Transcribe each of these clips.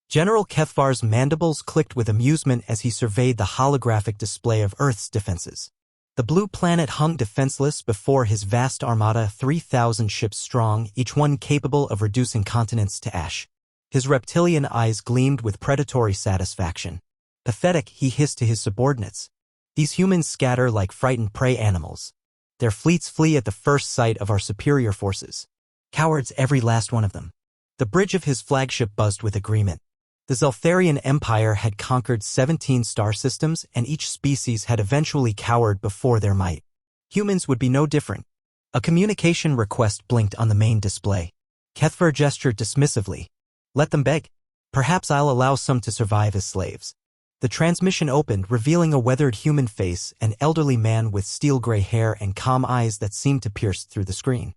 General Kefvar's mandibles clicked with amusement as he surveyed the holographic display of Earth's defenses. The blue planet hung defenseless before his vast armada, 3,000 ships strong, each one capable of reducing continents to ash. His reptilian eyes gleamed with predatory satisfaction. Pathetic, he hissed to his subordinates. These humans scatter like frightened prey animals. Their fleets flee at the first sight of our superior forces. Cowards, every last one of them. The bridge of his flagship buzzed with agreement. The Zeltharian Empire had conquered 17 star systems, and each species had eventually cowered before their might. Humans would be no different. A communication request blinked on the main display. Kefvar gestured dismissively. Let them beg. Perhaps I'll allow some to survive as slaves. The transmission opened, revealing a weathered human face, an elderly man with steel-gray hair and calm eyes that seemed to pierce through the screen.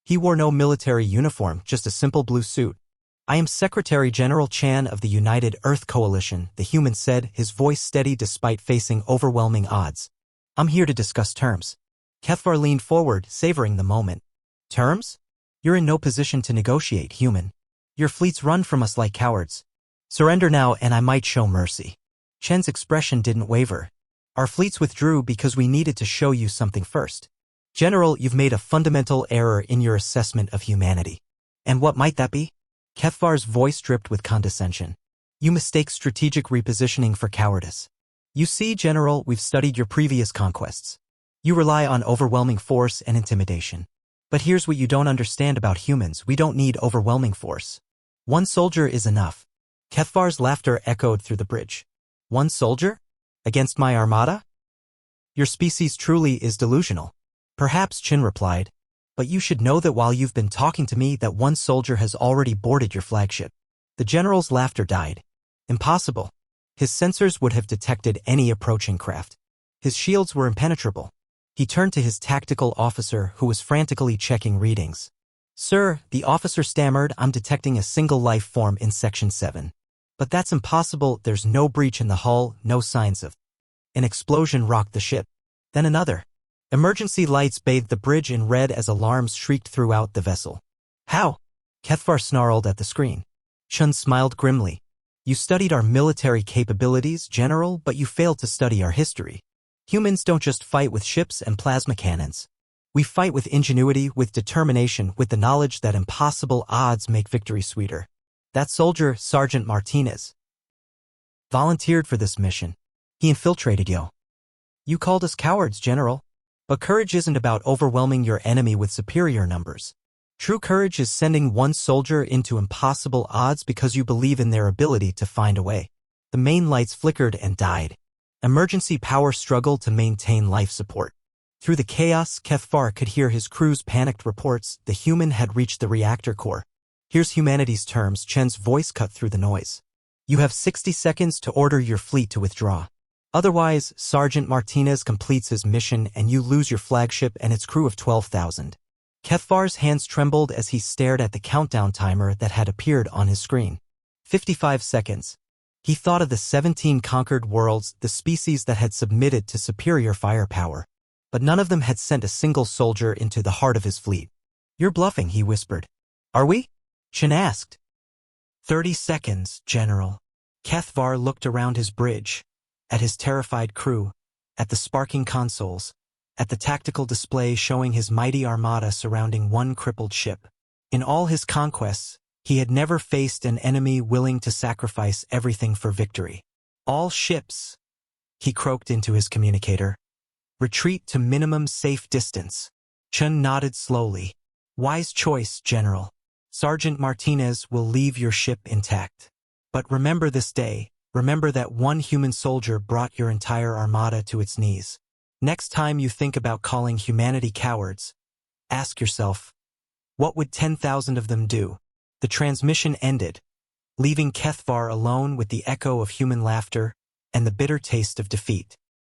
He wore no military uniform, just a simple blue suit. I am Secretary General Chan of the United Earth Coalition, the human said, his voice steady despite facing overwhelming odds. I'm here to discuss terms. Kefvar leaned forward, savoring the moment. Terms? You're in no position to negotiate, human. Your fleets run from us like cowards. Surrender now and I might show mercy. Chen's expression didn't waver. Our fleets withdrew because we needed to show you something first. General, you've made a fundamental error in your assessment of humanity. And what might that be? Kefvar's voice dripped with condescension. You mistake strategic repositioning for cowardice. You see, General, we've studied your previous conquests. You rely on overwhelming force and intimidation. But here's what you don't understand about humans. We don't need overwhelming force. One soldier is enough. Kefvar's laughter echoed through the bridge. One soldier? Against my armada? Your species truly is delusional. Perhaps, Chin replied. But you should know that while you've been talking to me, that one soldier has already boarded your flagship. The general's laughter died. Impossible. His sensors would have detected any approaching craft. His shields were impenetrable. He turned to his tactical officer, who was frantically checking readings. Sir, the officer stammered, I'm detecting a single life form in Section 7. But that's impossible, there's no breach in the hull, no signs of. An explosion rocked the ship. Then another. Emergency lights bathed the bridge in red as alarms shrieked throughout the vessel. How? Kefvar snarled at the screen. Chun smiled grimly. You studied our military capabilities, General, but you failed to study our history. Humans don't just fight with ships and plasma cannons. We fight with ingenuity, with determination, with the knowledge that impossible odds make victory sweeter. That soldier, Sergeant Martinez, volunteered for this mission. He infiltrated Yo. You called us cowards, General. But courage isn't about overwhelming your enemy with superior numbers. True courage is sending one soldier into impossible odds because you believe in their ability to find a way. The main lights flickered and died. Emergency power struggled to maintain life support. Through the chaos, Kefvar could hear his crew's panicked reports. The human had reached the reactor core. Here's humanity's terms, Chen's voice cut through the noise. You have 60 seconds to order your fleet to withdraw. Otherwise, Sergeant Martinez completes his mission and you lose your flagship and its crew of 12,000. Kefvar's hands trembled as he stared at the countdown timer that had appeared on his screen. 55 seconds. He thought of the 17 conquered worlds, the species that had submitted to superior firepower. But none of them had sent a single soldier into the heart of his fleet. You're bluffing, he whispered. Are we? Chen asked. 30 seconds, General. Kefvar looked around his bridge, at his terrified crew, at the sparking consoles, at the tactical display showing his mighty armada surrounding one crippled ship. In all his conquests, he had never faced an enemy willing to sacrifice everything for victory. All ships, he croaked into his communicator. Retreat to minimum safe distance. Chen nodded slowly. Wise choice, General. Sergeant Martinez will leave your ship intact. But remember this day. Remember that one human soldier brought your entire armada to its knees. Next time you think about calling humanity cowards, ask yourself, what would 10,000 of them do? The transmission ended, leaving Kefvar alone with the echo of human laughter and the bitter taste of defeat.